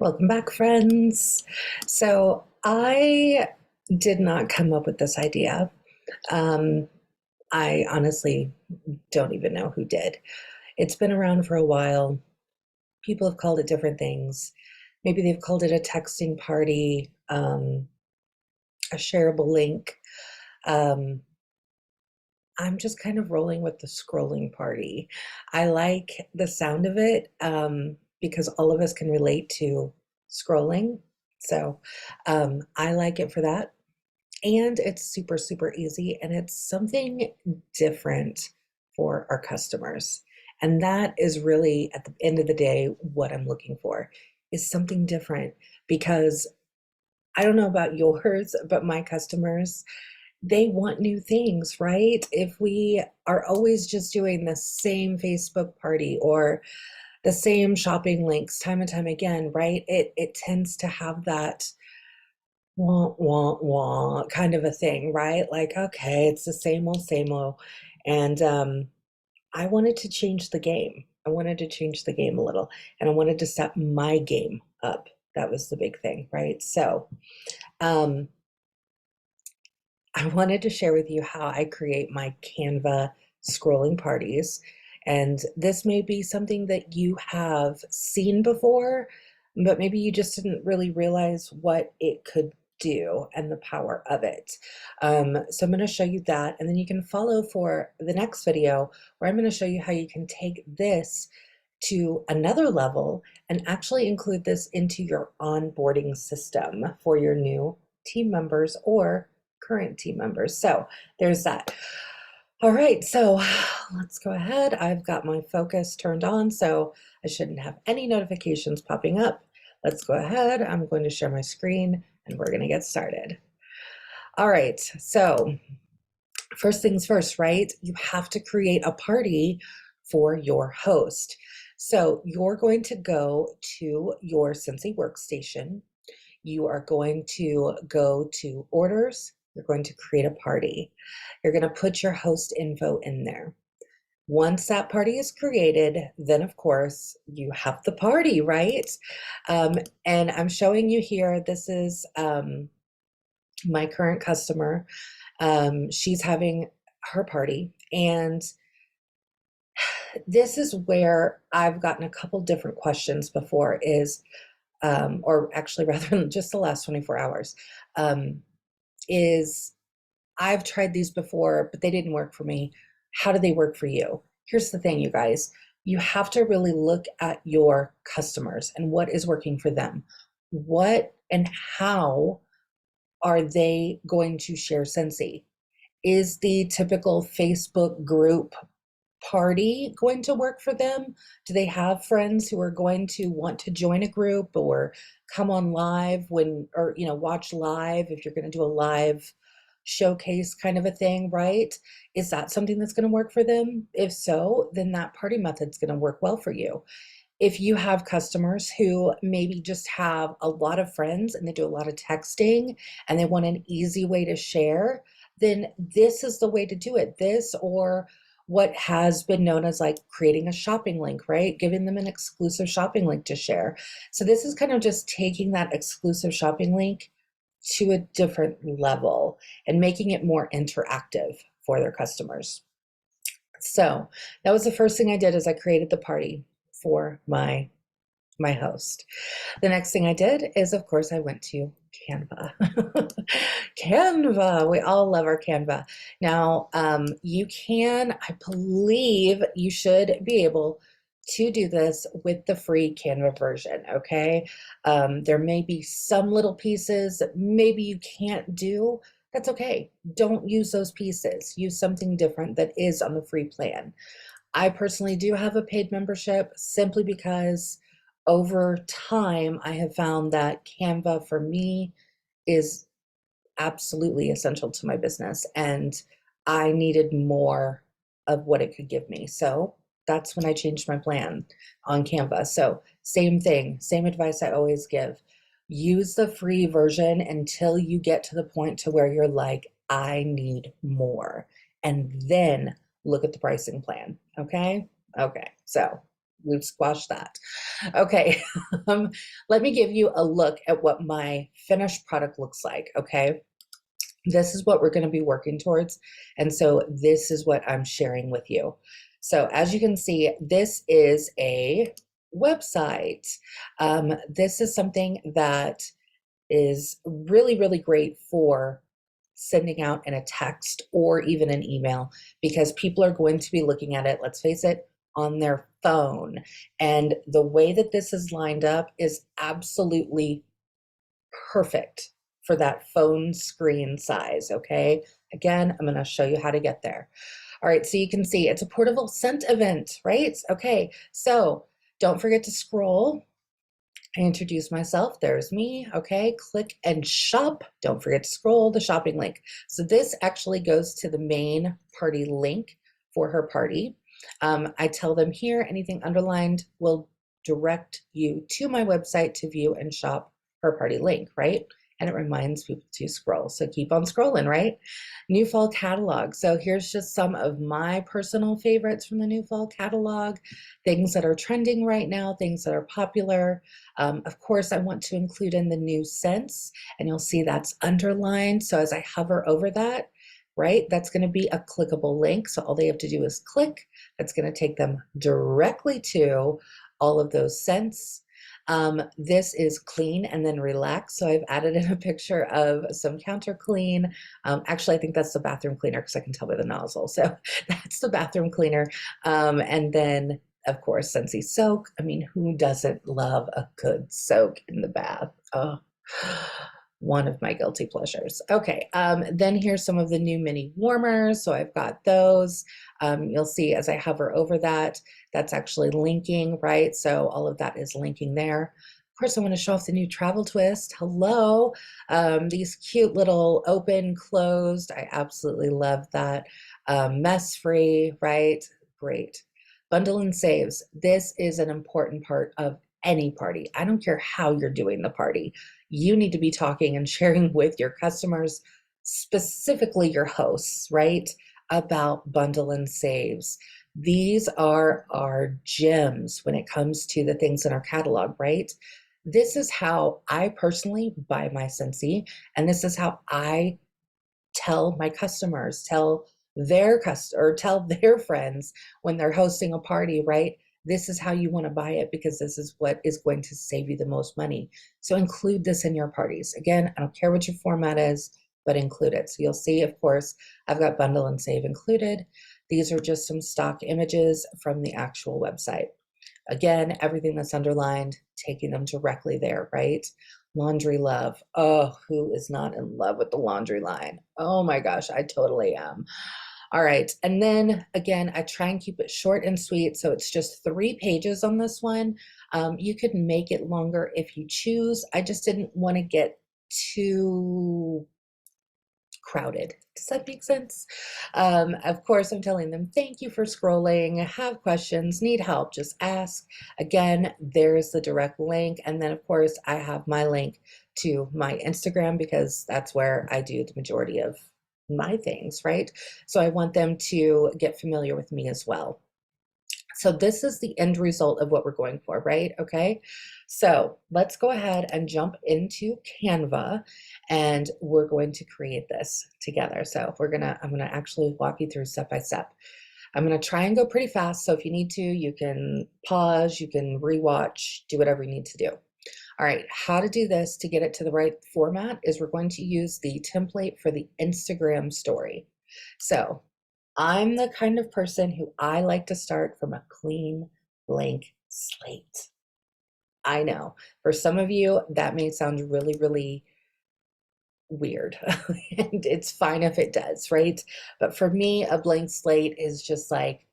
Welcome back, friends. So I did not come up with this idea. Um, I honestly don't even know who did. It's been around for a while. People have called it different things. Maybe they've called it a texting party, a shareable link. Um, I'm just kind of rolling with the scrolling party. I like the sound of it because all of us can relate to scrolling. So I like it for that. And it's super, super easy. And it's something different for our customers. And that is really, at the end of the day, what I'm looking for is something different because I don't know about yours, but my customers, they want new things, right? If we are always just doing the same Facebook party or the same shopping links time and time again, right? It tends to have that wah, wah, wah kind of a thing, right? Like, okay, it's the same old, same old. And I wanted to change the game. I wanted to change the game a little, and I wanted to set my game up. That was the big thing, right? So, um, I wanted to share with you how I create my Canva scrolling parties. And this may be something that you have seen before, but maybe you just didn't really realize what it could do and the power of it. So I'm going to show you that, and then you can follow for the next video where I'm going to show you how you can take this to another level and actually include this into your onboarding system for your new team members or current team members. So there's that. All right, so let's go ahead. I've got my focus turned on, so I shouldn't have any notifications popping up. Let's go ahead. I'm going to share my screen and we're going to get started. All right, so first things first, right? You have to create a party for your host. So you're going to go to your Scentsy workstation. You are going to go to orders. You're going to create a party. You're going to put your host info in there. Once that party is created, then of course you have the party, right? And I'm showing you here, this is my current customer. She's having her party, and this is where I've gotten a couple different questions before is, or actually rather than just the last 24 hours, is I've tried these before, but they didn't work for me. How do they work for you? Here's the thing, you guys. You have to really look at your customers and what is working for them. What and how are they going to share Scentsy? Is the typical Facebook group party going to work for them? Do they have friends who are going to want to join a group or come on live when, or, watch live if you're going to do a live showcase kind of a thing, right? Is that something that's going to work for them? If so, then that party method's going to work well for you. If you have customers who maybe just have a lot of friends and they do a lot of texting and they want an easy way to share, then this is the way to do it. This, or what has been known as like creating a shopping link, right? Giving them an exclusive shopping link to share. So this is kind of just taking that exclusive shopping link to a different level and making it more interactive for their customers. So that was the first thing I did, is I created the party for my host. The next thing I did is, of course, I went to Canva. Canva, we all love our Canva. Now, you can, I believe you should be able to do this with the free Canva version, okay? There may be some little pieces that maybe you can't do. That's okay. Don't use those pieces. Use something different that is on the free plan. I personally do have a paid membership simply because over time I have found that Canva for me is absolutely essential to my business, and I needed more of what it could give me. So that's when I changed my plan on Canva. So same thing, same advice I always give. Use the free version until you get to the point to where you're like, I need more. And then look at the pricing plan. Okay. Okay. So we've squashed that. Okay, let me give you a look at what my finished product looks like, okay? This is what we're going to be working towards. And so this is what I'm sharing with you. So as you can see, this is a website. This is something that is really, really great for sending out in a text or even an email, because people are going to be looking at it, let's face it, on their phone. And the way that this is lined up is absolutely perfect for that phone screen size, okay? Again, I'm gonna show you how to get there. All right, so you can see it's a portable scent event, right? Okay, so don't forget to scroll. I introduce myself, there's me, okay? Click and shop. Don't forget to scroll the shopping link. So this actually goes to the main party link for her party. I tell them here, anything underlined will direct you to my website to view and shop her party link, right? And it reminds people to scroll. So keep on scrolling, right? New fall catalog. So here's just some of my personal favorites from the new fall catalog, things that are trending right now, things that are popular. Of course, I want to include in the new scents, and you'll see that's underlined. So as I hover over that, right, that's going to be a clickable link. So all they have to do is click. That's going to take them directly to all of those scents. This is clean and then relax. So I've added in a picture of some counter clean. Actually, I think that's the bathroom cleaner because I can tell by the nozzle. So that's the bathroom cleaner. And then of course, Scentsy soak. I mean, who doesn't love a good soak in the bath? Oh, one of my guilty pleasures. Okay, then here's some of the new mini warmers. So I've got those. You'll see as I hover over that, that's actually linking, right? So all of that is linking there. Of course, I want to show off the new travel twist. Hello, these cute little open, closed. I absolutely love that. Mess free, right? Great. Bundle and saves. This is an important part of any party. I don't care how you're doing the party. You need to be talking and sharing with your customers, specifically your hosts, right, about bundle and saves. These are our gems when it comes to the things in our catalog, right? This is how I personally buy my Scentsy, and this is how I tell my customers, tell their friends when they're hosting a party, right? This is how you want to buy it because this is what is going to save you the most money. So include this in your parties. Again, I don't care what your format is, but include it. So you'll see, of course, I've got bundle and save included. These are just some stock images from the actual website. Again, everything that's underlined, taking them directly there, right? Laundry love. Oh, who is not in love with the laundry line? Oh my gosh, I totally am. All right, and then again, I try and keep it short and sweet, so it's just 3 pages on this one. You could make it longer if you choose. I just didn't want to get too crowded. Does that make sense? Of course, I'm telling them, thank you for scrolling, have questions, need help, just ask. Again, there's the direct link. And then of course I have my link to my Instagram because that's where I do the majority of my things, right? So I want them to get familiar with me as well. So this is the end result of what we're going for, right? Okay, so let's go ahead and jump into Canva and we're going to create this together. So I'm gonna actually walk you through step by step. I'm gonna try and go pretty fast. So if you need to, you can pause, you can rewatch, do whatever you need to do. All right, how to do this to get it to the right format is we're going to use the template for the Instagram story. So I'm the kind of person who I like to start from a clean, blank slate. I know for some of you that may sound really, really weird, and it's fine if it does, right? But for me, a blank slate is just like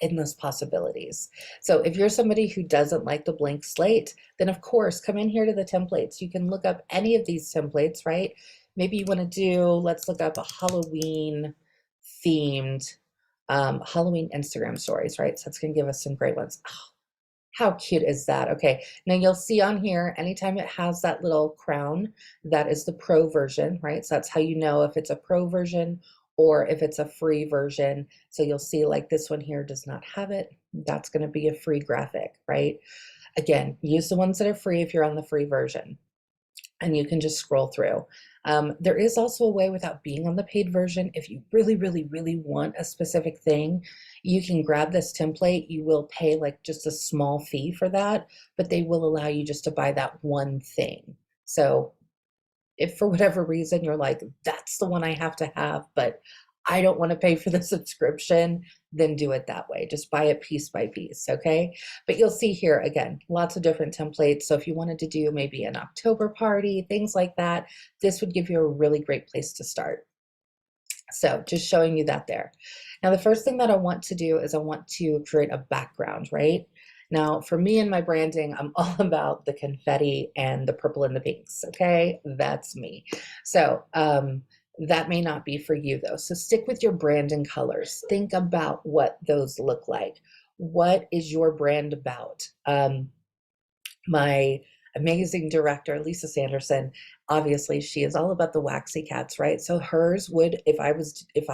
endless possibilities. So if you're somebody who doesn't like the blank slate, then of course, come in here to the templates. You can look up any of these templates, right? Maybe you want to do, let's look up a Halloween themed Halloween Instagram stories, right? So it's going to give us some great ones. Oh, how cute is that? Okay, now you'll see on here, anytime it has that little crown, that is the pro version, right? So that's how you know if it's a pro version or if it's a free version. So you'll see like this one here does not have it. That's going to be a free graphic, right? Again, use the ones that are free if you're on the free version, and you can just scroll through. There is also a way without being on the paid version. If you really, really, really want a specific thing, you can grab this template. You will pay like just a small fee for that, but they will allow you just to buy that one thing. So if for whatever reason you're like, that's the one I have to have, but I don't want to pay for the subscription, then do it that way. Just buy it piece by piece, okay? But you'll see here, again, lots of different templates. So if you wanted to do maybe an October party, things like that, this would give you a really great place to start. So just showing you that there. Now, the first thing that I want to do is I want to create a background, right? Now, for me and my branding, I'm all about the confetti and the purple and the pinks, okay? That's me. So that may not be for you though. So stick with your branding colors. Think about what those look like. What is your brand about? My amazing director, Lisa Sanderson, obviously she is all about the waxy cats, right? So hers would, if I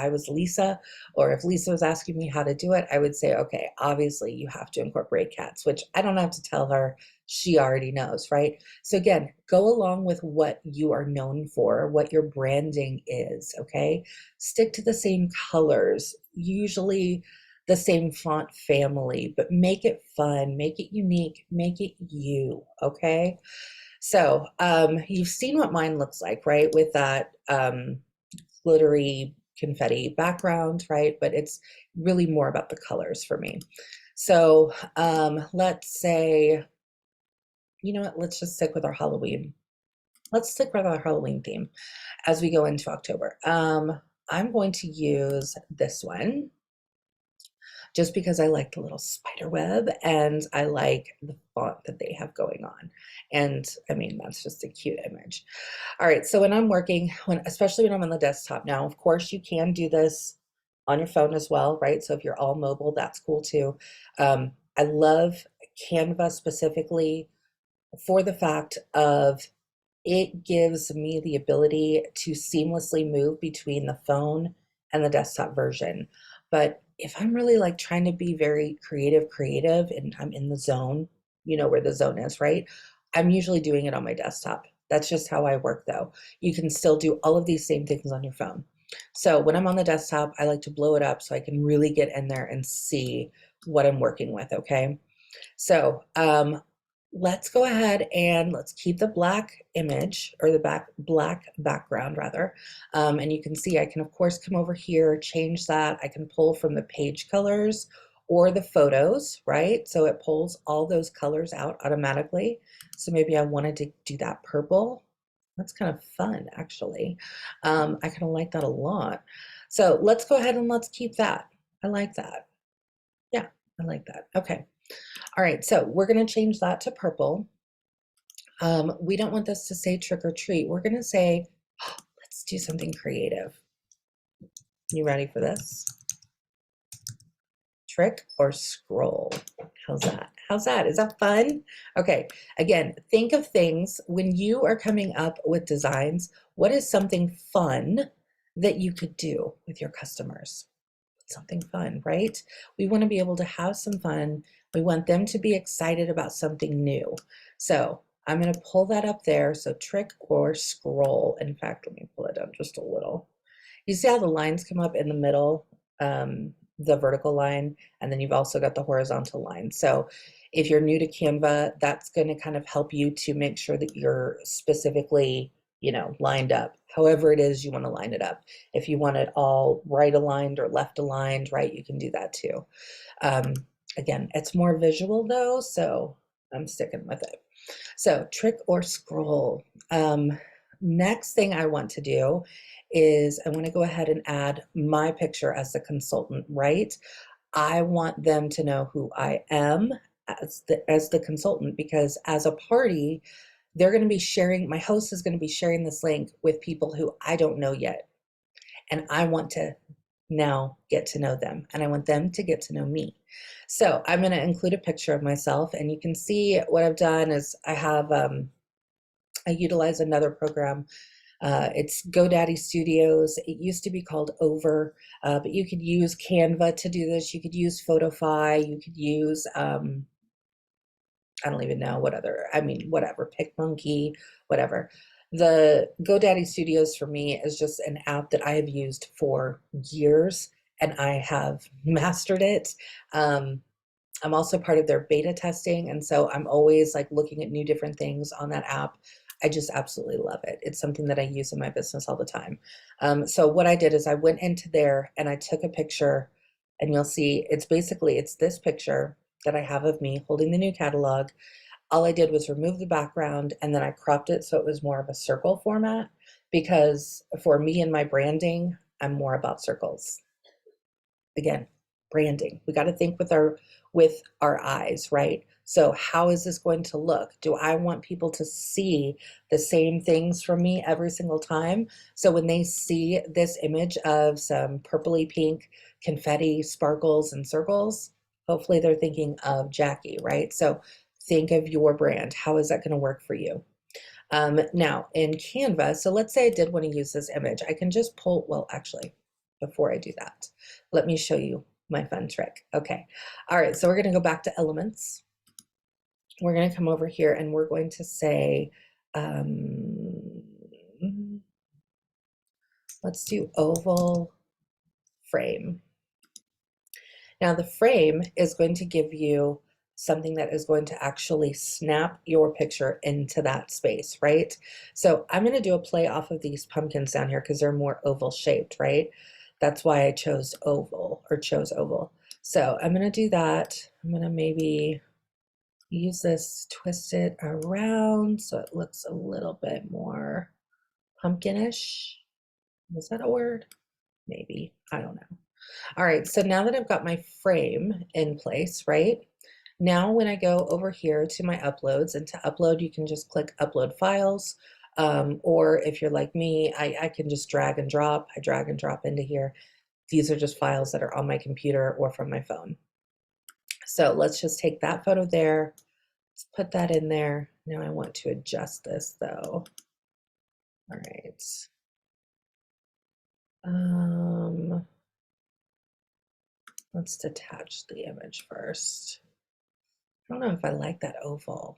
was Lisa, or if Lisa was asking me how to do it, I would say, okay, obviously you have to incorporate cats, which I don't have to tell her, she already knows, right? So again, go along with what you are known for, what your branding is, okay? Stick to the same colors, usually the same font family, but make it fun, make it unique, make it you, okay? So you've seen what mine looks like, right? With that glittery confetti background, right? But it's really more about the colors for me. So let's say, you know what, let's just stick with our Halloween. Let's stick with our Halloween theme as we go into October. I'm going to use this one, just because I like the little spider web and I like the font that they have going on. And I mean, that's just a cute image. All right, so when I'm working, especially when I'm on the desktop now, of course you can do this on your phone as well, right? So if you're all mobile, that's cool too. I love Canva specifically for the fact of it gives me the ability to seamlessly move between the phone and the desktop version. But if I'm really like trying to be very creative and I'm in the zone, you know where the zone is, right? I'm usually doing it on my desktop. That's just how I work though. You can still do all of these same things on your phone. So when I'm on the desktop, I like to blow it up so I can really get in there and see what I'm working with, okay? So let's go ahead and let's keep the black image, or the black background rather. And you can see I can of course come over here, change that. I can pull from the page colors or the photos, right? So it pulls all those colors out automatically. So maybe I wanted to do that purple. That's kind of fun actually. I kind of like that a lot. So let's go ahead and let's keep that. I like that. Yeah, I like that. Okay. All right, so we're going to change that to purple. We don't want this to say trick or treat. We're going to say, oh, let's do something creative. You ready for this? Trick or scroll. How's that? How's that? Is that fun? Okay, again, think of things when you are coming up with designs. What is something fun that you could do with your customers? Something fun, right? We want to be able to have some fun. We want them to be excited about something new. So I'm going to pull that up there. So trick or scroll. In fact, let me pull it down just a little. You see how the lines come up in the middle, the vertical line, and then you've also got the horizontal line. So if you're new to Canva, that's going to kind of help you to make sure that you're specifically, you know, lined up. However it is you want to line it up. If you want it all right aligned or left aligned, right, you can do that too. Again, it's more visual though, so I'm sticking with it. So trick or scroll. Next thing I want to do is I want to go ahead and add my picture as the consultant, right? I want them to know who I am as the consultant, because as a party, they're going to be sharing, my host is going to be sharing this link with people who I don't know yet. And I want to now get to know them, and I want them to get to know me. So I'm going to include a picture of myself, and you can see what I've done is I have, I utilize another program It's GoDaddy Studios. It used to be called Over, but you could use Canva to do this. You could use Photofy. You could use, I don't even know what other, I mean, whatever, PicMonkey, whatever. The GoDaddy Studios for me is just an app that I have used for years and I have mastered it. I'm also part of their beta testing, and so I'm always like looking at new different things on that app. I just absolutely love it. It's something that I use in my business all the time. So what I did is I went into there and I took a picture, and you'll see it's basically it's this picture that I have of me holding the new catalog. All I did was remove the background and then I cropped it so it was more of a circle format because for me and my branding, I'm more about circles. Again, branding. We got to think with our eyes, right? So how is this going to look? Do I want people to see the same things from me every single time? So when they see this image of some purpley pink confetti, sparkles, and circles, hopefully they're thinking of Jacqui, right? So think of your brand. How is that going to work for you? Now in Canva, so let's say I did want to use this image. I can just pull, well, actually, before I do that, let me show you my fun trick. Okay. All right. So we're going to go back to elements. We're going to come over here and we're going to say, let's do oval frame. Now the frame is going to give you something that is going to actually snap your picture into that space, right? So I'm going to do a play off of these pumpkins down here because they're more oval shaped, right? That's why I chose oval. So I'm going to do that. I'm going to maybe use this, twist it around so it looks a little bit more pumpkinish. Is that a word? Maybe. I don't know. All right, so now that I've got my frame in place, right? Now when I go over here to my uploads, and to upload, you can just click upload files. Or if you're like me, I can just drag and drop. I drag and drop into here. These are just files that are on my computer or from my phone. So let's just take that photo there. Let's put that in there. Now I want to adjust this though. All right. Let's detach the image first. I don't know if I like that oval.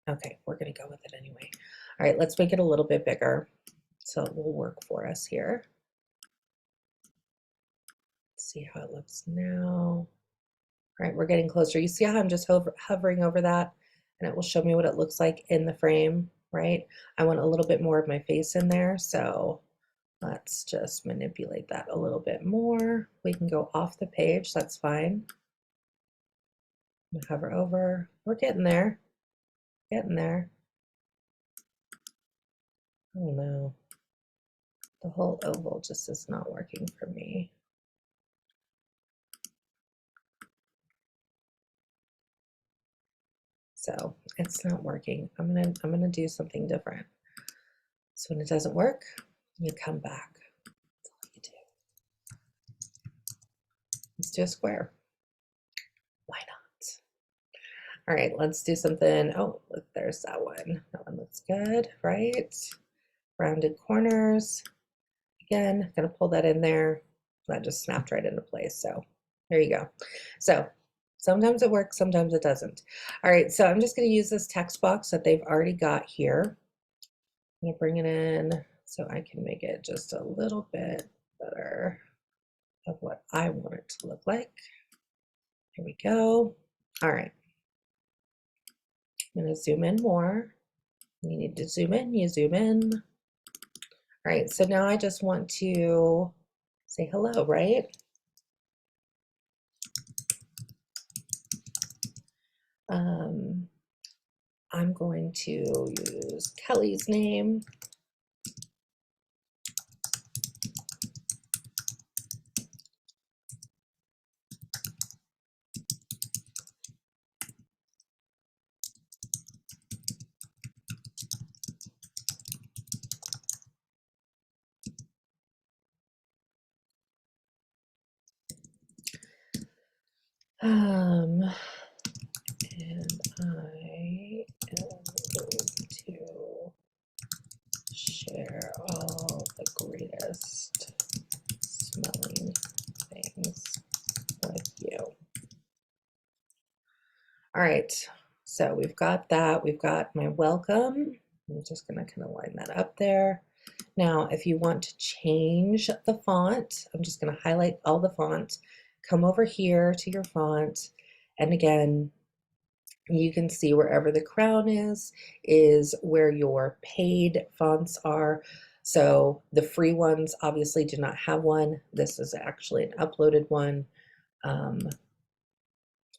Okay, we're going to go with it anyway. All right, let's make it a little bit bigger so it will work for us here. Let's see how it looks now. All right, we're getting closer. You see how I'm just hovering over that and it will show me what it looks like in the frame, right? I want a little bit more of my face in there, so let's just manipulate that a little bit more. We can go off the page, that's fine. Hover over. We're getting there. Getting there. Oh no. The whole oval just is not working for me. So it's not working. I'm gonna do something different. So when it doesn't work, you come back. That's all you do. Let's do a square. Why not? All right, let's do something. Oh, look, there's that one. That one looks good, right? Rounded corners. Again, gonna pull that in there. That just snapped right into place. So there you go. So sometimes it works, sometimes it doesn't. All right, so I'm just gonna use this text box that they've already got here. I'm gonna bring it in so I can make it just a little bit better of what I want it to look like. Here we go. All right. I'm gonna zoom in more. You need to zoom in, you zoom in. All right, so now I just want to say hello, right? I'm going to use Kelly's name. And I am going to share All right, so we've got that. We've got my welcome. I'm just gonna kind of line that up there. Now, if you want to change the font, I'm just gonna highlight all the font, come over here to your font, and again, you can see wherever the crown is where your paid fonts are. So the free ones obviously do not have one. This is actually an uploaded one.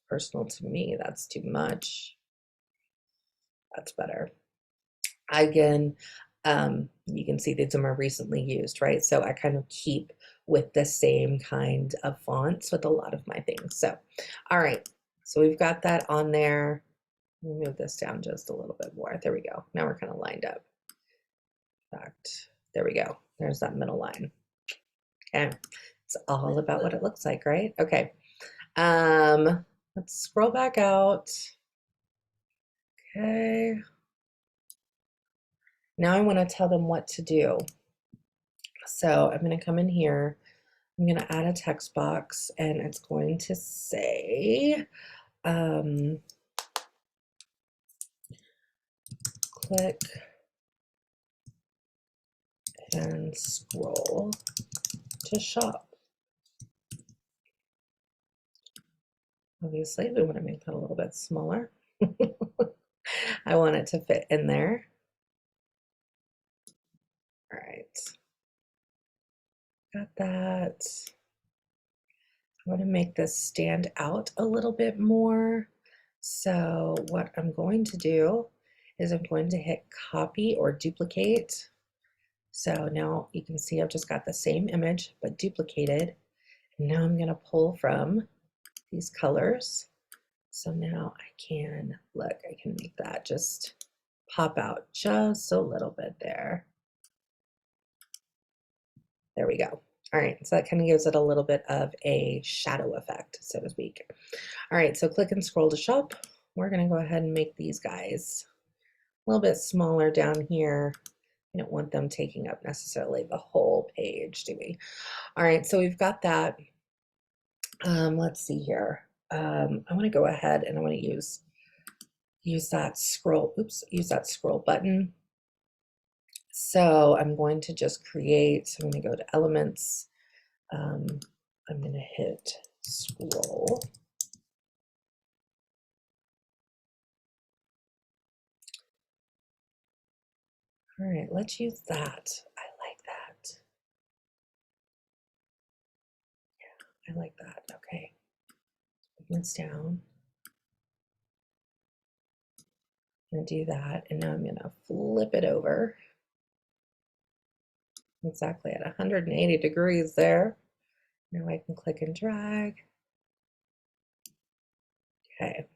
Personal to me, that's too much. That's better. Again, you can see these are more recently used, right? So I kind of keep with the same kind of fonts with a lot of my things. So, all right, so we've got that on there. Let me move this down just a little bit more. There we go. Now we're kind of lined up. In fact, there we go. There's that middle line. Okay, it's all about what it looks like, right? Okay, let's scroll back out. Okay. Now I want to tell them what to do. So I'm going to come in here. I'm going to add a text box and it's going to say, click and scroll to shop. Obviously, we want to make that a little bit smaller. I want it to fit in there. All right, got that. I want to make this stand out a little bit more. So what I'm going to do is I'm going to hit copy or duplicate. So now you can see I've just got the same image but duplicated. And now I'm going to pull from these colors. So now I can, look, I can make that just pop out just a little bit there. There we go. All right, so that kind of gives it a little bit of a shadow effect, so to speak. All right, so click and scroll to shop. We're gonna go ahead and make these guys a little bit smaller down here. We don't want them taking up necessarily the whole page, do we? All right, so we've got that. Let's see here. I wanna go ahead and I wanna use that scroll, use that scroll button. So I'm going to just create, so I'm going to go to elements. I'm going to hit scroll. All right, let's use that. I like that. Yeah, I like that. Okay, put this down. I'm going to do that, and now I'm going to flip it over. Exactly at 180 degrees there. Now I can click and drag. Okay,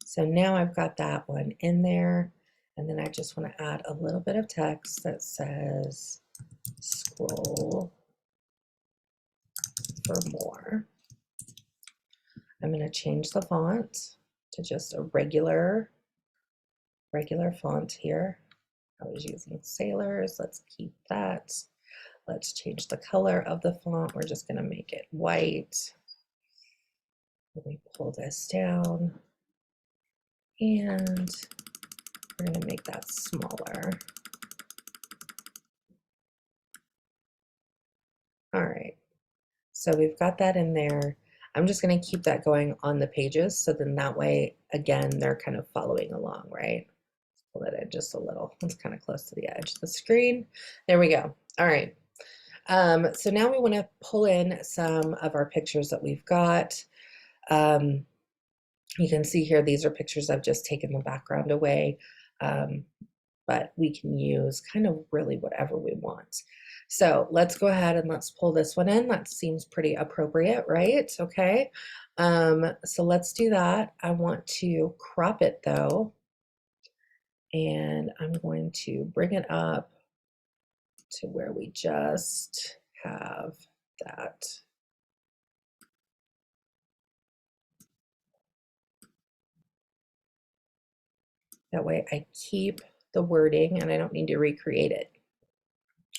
so now I've got that one in there, and then I just want to add a little bit of text that says scroll for more. I'm going to change the font to just a regular font here. I was using Sailors. Let's keep that. Let's change the color of the font. We're just going to make it white. Let me pull this down. And we're going to make that smaller. All right. So we've got that in there. I'm just going to keep that going on the pages. So then that way, again, they're kind of following along, right? Pull it in just a little. It's kind of close to the edge of the screen. There we go. All right. So now we want to pull in some of our pictures that we've got. You can see here, these are pictures I've just taken the background away, but we can use kind of really whatever we want. So let's go ahead and let's pull this one in. That seems pretty appropriate, right? Okay. So let's do that. I want to crop it though, and I'm going to bring it up to where we just have that. That way I keep the wording and I don't need to recreate it.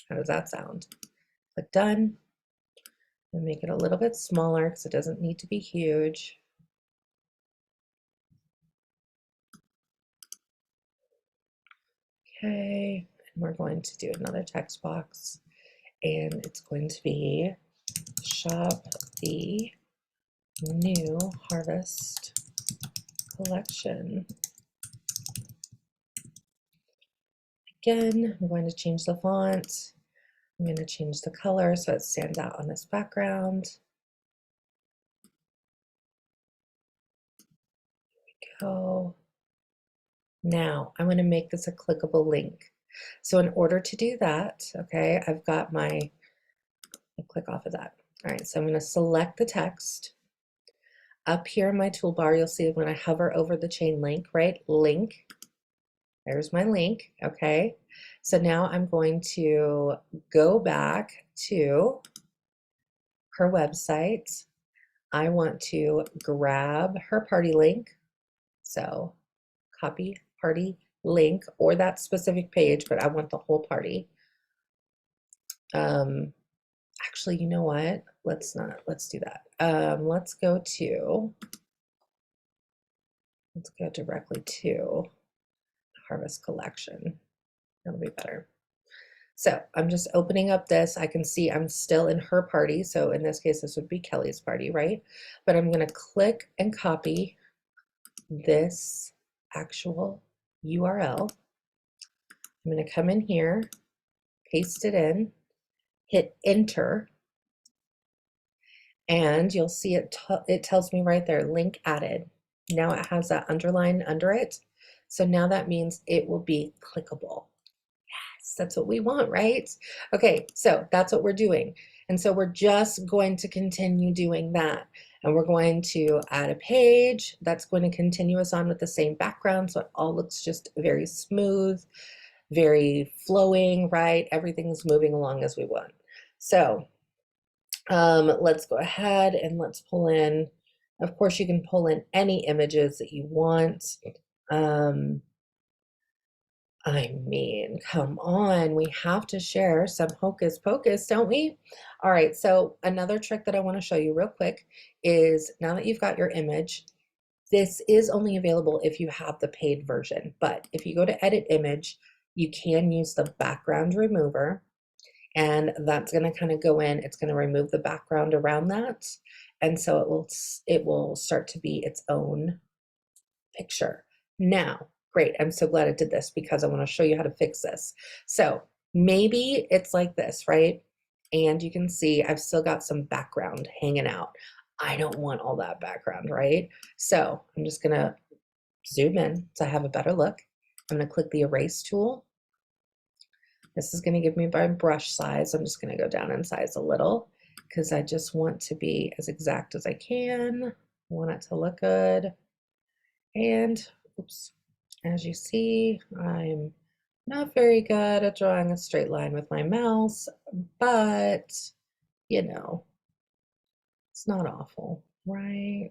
How does that sound? Click done and make it a little bit smaller because it doesn't need to be huge. Okay, and we're going to do another text box, and it's going to be shop the new harvest collection. Again, I'm going to change the font. I'm going to change the color so it stands out on this background. Here we go. Now I'm going to make this a clickable link. So in order to do that, okay, I've got my, I'll click off of that. All right, so I'm going to select the text. Up here in my toolbar, you'll see when I hover over the chain link, right? Link. There's my link, okay? So now I'm going to go back to her website. I want to grab her party link. So copy party link or that specific page, but I want the whole party. Actually, you know what? Let's do that. Let's go directly to Harvest Collection. That'll be better. So I'm just opening up this. I can see I'm still in her party. So in this case, this would be Kelly's party, right? But I'm going to click and copy this actual URL. I'm going to come in here, paste it in, hit enter, and you'll see it tells me right there, link added. Now it has that underline under it. So now that means it will be clickable. Yes, that's what we want, right? Okay, so that's what we're doing. And so we're just going to continue doing that. And we're going to add a page that's going to continue us on with the same background. So it all looks just very smooth, very flowing, right? Everything's moving along as we want. So let's go ahead and let's pull in, of course, you can pull in any images that you want. I mean, come on, we have to share some hocus pocus, don't we? All right, so another trick that I want to show you real quick is now that you've got your image, this is only available if you have the paid version, but if you go to edit image, you can use the background remover, and that's going to kind of go in, it's going to remove the background around that, and so it will start to be its own picture. Now, great, I'm so glad it did this because I want to show you how to fix this. So maybe it's like this, right? And you can see I've still got some background hanging out. I don't want all that background, right? So I'm just gonna zoom in so I have a better look. I'm gonna click the erase tool. This is gonna give me my brush size. I'm just gonna go down in size a little because I just want to be as exact as I can. I want it to look good. And oops, as you see, I'm not very good at drawing a straight line with my mouse, but you know, it's not awful, right?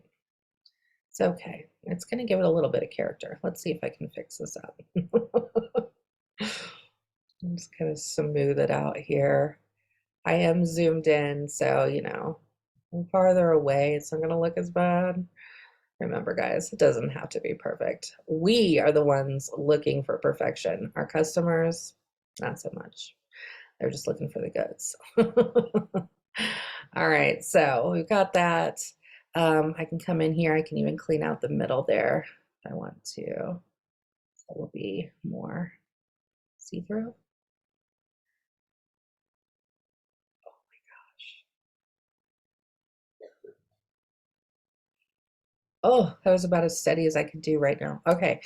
It's okay. It's going to give it a little bit of character. Let's see if I can fix this up. I'm just going to smooth it out here. I am zoomed in, so, you know, I'm farther away. It's not going to look as bad. Remember, guys, it doesn't have to be perfect. We are the ones looking for perfection. Our customers, not so much. They're just looking for the goods. All right, so we've got that. I can come in here. I can even clean out the middle there if I want to. So it will be more see-through. Oh my gosh. Oh, that was about as steady as I could do right now. Okay.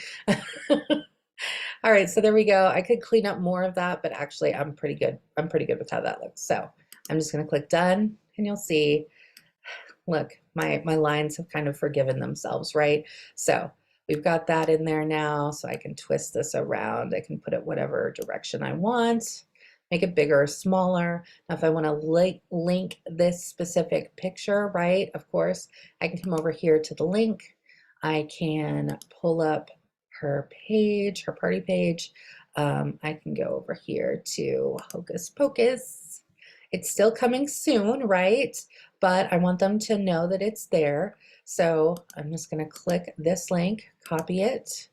All right, so there we go. I could clean up more of that, but actually I'm pretty good. I'm pretty good with how that looks. So I'm just gonna click done and you'll see, look, my lines have kind of forgiven themselves, right? So we've got that in there now, so I can twist this around. I can put it whatever direction I want, make it bigger or smaller. Now, if I want to link this specific picture, right, of course, I can come over here to the link. I can pull up her page, her party page. I can go over here to Hocus Pocus. It's still coming soon, right? But I want them to know that it's there. So I'm just going to click this link, copy it,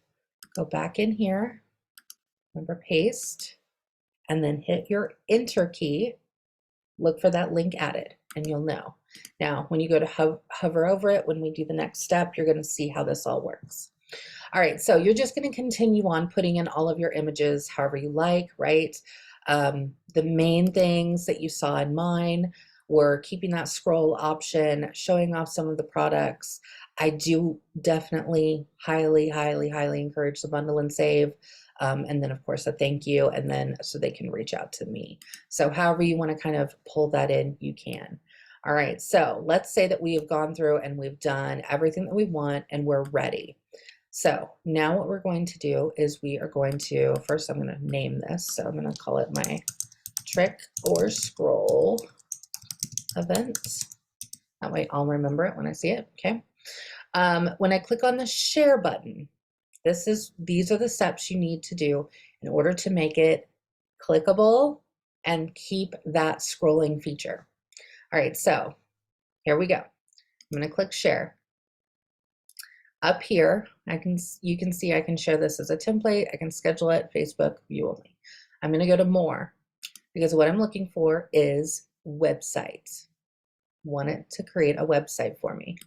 go back in here, Remember, paste, and then hit your enter key. Look for that link added, and you'll know. Now, when you go to hover over it, when we do the next step, you're going to see how this all works. All right, so you're just going to continue on putting in all of your images however you like, right? The main things that you saw in mine were keeping that scroll option, showing off some of the products. I do definitely highly encourage the bundle and save. And then of course a thank you, and then so they can reach out to me. So however you want to kind of pull that in, you can. All right, so let's say that we have gone through and we've done everything that we want and we're ready. So now what we're going to do is we are going to, first I'm going to name this. So I'm going to call it my trick or scroll event. That way I'll remember it when I see it, okay? When I click on the share button, these are the steps you need to do in order to make it clickable and keep that scrolling feature. All right, so here we go. I'm going to click share. Up here, you can see I can share this as a template. I can schedule it, Facebook, view only. I'm going to go to more because what I'm looking for is website. Want it to create a website for me.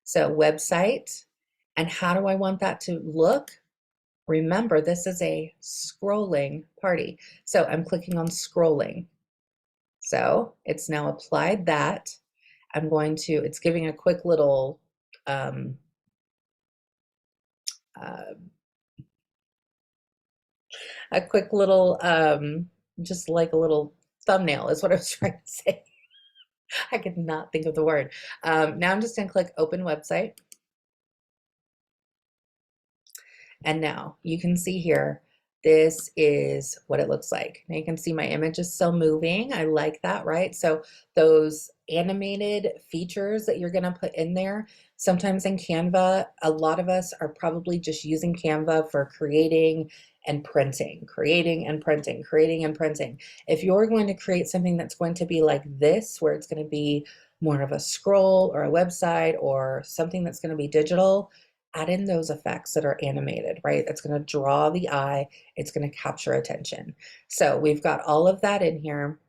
So website, and how do I want that to look? Remember, this is a scrolling party. So I'm clicking on scrolling. So it's now applied that. It's giving a quick little, just like a little thumbnail is what I was trying to say. I could not think of the word. Now I'm just going to click open website. And now you can see here, this is what it looks like. Now you can see my image is still moving. I like that, right? So those animated features that you're going to put in there, sometimes in Canva, a lot of us are probably just using Canva for creating and printing, creating and printing, creating and printing. If you're going to create something that's going to be like this, where it's going to be more of a scroll or a website or something that's going to be digital, add in those effects that are animated, right? That's going to draw the eye. It's going to capture attention. So we've got all of that in here.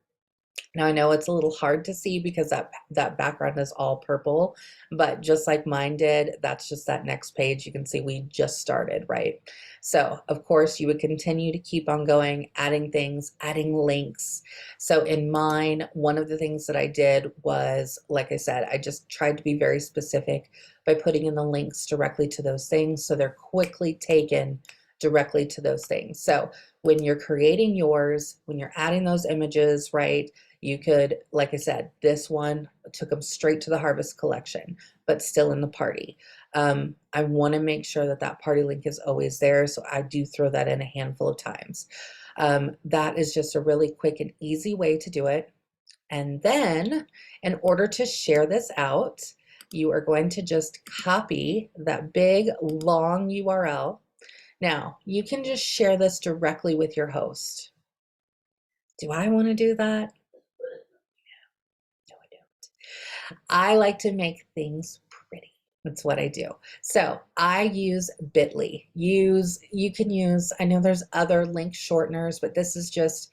Now I know it's a little hard to see because that background is all purple, but just like mine did, that's just that next page. You can see we just started, right? So of course you would continue to keep on going, adding things, adding links. So in mine, one of the things that I did was, like I said, I just tried to be very specific by putting in the links directly to those things so they're quickly taken directly to those things. So when you're creating yours, when you're adding those images, right, you could, like I said, this one took them straight to the harvest collection, but still in the party. I want to make sure that that party link is always there, so I do throw that in a handful of times. That is just a really quick and easy way to do it. And then in order to share this out, you are going to just copy that big long URL. Now, you can just share this directly with your host. Do I want to do that? No, I don't. I like to make things pretty. That's what I do. So I use Bitly. You can use, I know there's other link shorteners, but this is just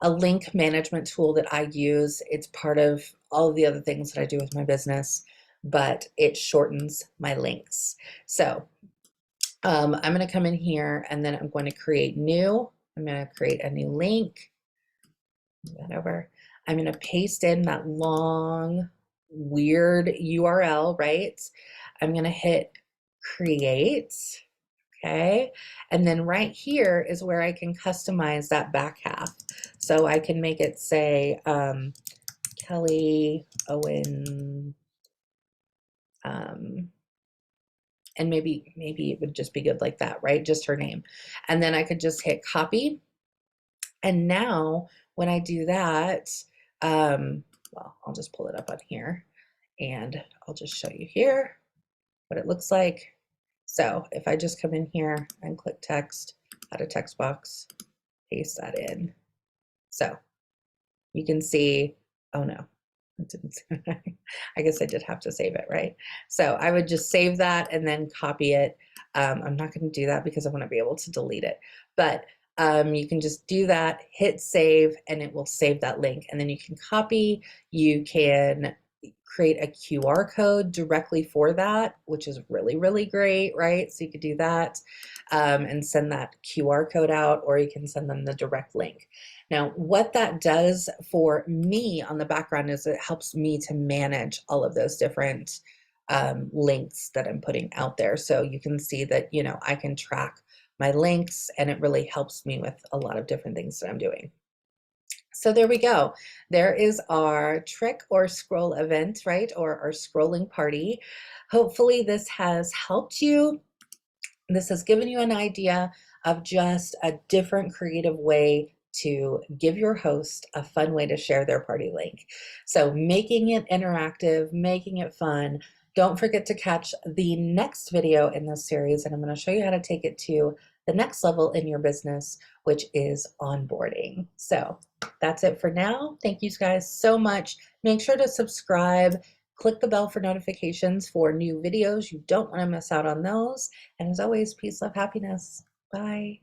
a link management tool that I use. It's part of all of the other things that I do with my business, but it shortens my links. So I'm going to come in here and then I'm going to create new. I'm going to create a new link. Move that over. I'm going to paste in that long, weird URL, right? I'm going to hit create. Okay. And then right here is where I can customize that back half. So I can make it say Kelly Owen, and maybe it would just be good like that, right? Just her name. And then I could just hit copy. And now when I do that, well, I'll just pull it up on here and I'll just show you here what it looks like. So if I just come in here and click text, add a text box, paste that in. So you can see, oh no, it didn't. I guess I did have to save it, right? So I would just save that and then copy it. I'm not going to do that because I want to be able to delete it. But You can just do that, hit save, and it will save that link. And then you can copy, you can create a QR code directly for that, which is really, really great, right? So you could do that and send that QR code out, or you can send them the direct link. Now, what that does for me on the background is it helps me to manage all of those different links that I'm putting out there. So you can see that, you know, I can track my links, and it really helps me with a lot of different things that I'm doing. So there we go. There is our trick or scroll event, right? Or our scrolling party. Hopefully this has helped you. This has given you an idea of just a different creative way to give your host a fun way to share their party link. So making it interactive, making it fun. Don't forget to catch the next video in this series, and I'm going to show you how to take it to the next level in your business, which is onboarding. So that's it for now. Thank you guys so much. Make sure to subscribe. Click the bell for notifications for new videos. You don't want to miss out on those. And as always, peace, love, happiness. Bye.